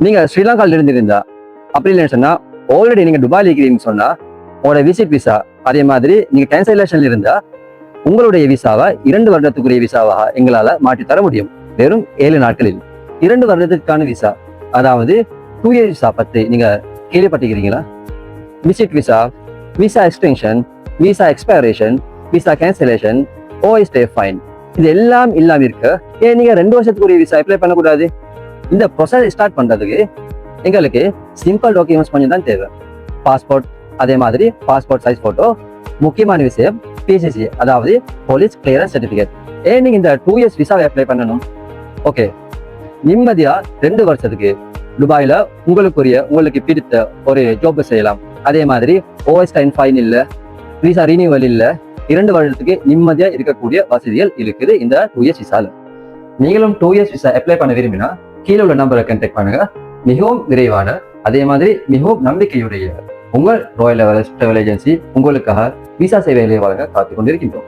நீங்க ஸ்ரீலங்கால இருந்திருந்தா அப்படி இல்லைன்னு சொன்னா ஆல்ரெடி நீங்க துபாயில் இருக்கிறீங்கன்னு சொன்னா உங்களோட விசிட் விசா அதே மாதிரி நீங்க கேன்சலேஷன்ல இருந்தா உங்களுடைய விசாவை 2 வருடத்துக்குரிய விசாவாக எங்களால மாற்றி தர முடியும் வெறும் 7 நாட்களில். 2 வருடத்துக்கான விசா அதாவது 2 இயர் விசா பத்தி நீங்க கேள்விப்பட்டிருக்கிறீங்களா? Visit visa, visa extension, visa expiration, visa cancellation, OS stay fine, இது எல்லாம் இல்லாம இருக்க ஏன் நீங்க 2 வருஷத்துக்குரிய விசா அப்ளை பண்ணக்கூடாது? இந்த ப்ரொசஸ் ஸ்டார்ட் பண்றதுக்கு எங்களுக்கு சிம்பிள் டாக்குமெண்ட்ஸ் கொஞ்சம் தான் தேவை. பாஸ்போர்ட், அதே மாதிரி பாஸ்போர்ட் சைஸ் போட்டோ, முக்கியமான விஷயம் பிசிசி அதாவது போலீஸ் கிளியரன்ஸ் சர்டிபிகேட். ஏன் நீங்க இந்த 2 இயர்ஸ் விசாவை அப்ளை பண்ணணும்? ஓகே, நிம்மதியா 2 வருஷத்துக்கு துபாயில உங்களுக்கு பிடித்த ஒரு ஜாப் செய்யலாம். அதே மாதிரி ஓஎஸ் டைம் ஃபைன் இல்ல, விசா ரினியூவல் இல்ல, 2 வருடத்துக்கு நிம்மதியா இருக்கக்கூடிய வசதிகள் இருக்குது இந்த 2 இயர்ஸ் விசால. நீங்களும் 2 இயர்ஸ் விசா அப்ளை பண்ண விரும்பினா கீழே உள்ள நம்பரை கான்டாக்ட் பண்ணுங்க. மிகவும் விரைவான அதே மாதிரி மிகவும் நம்பிக்கையுடைய உங்கள் ராயல் டிராவல் ஏஜென்சி உங்களுக்காக விசா சேவைகளை வழங்க காத்துக் கொண்டிருக்கின்றோம்.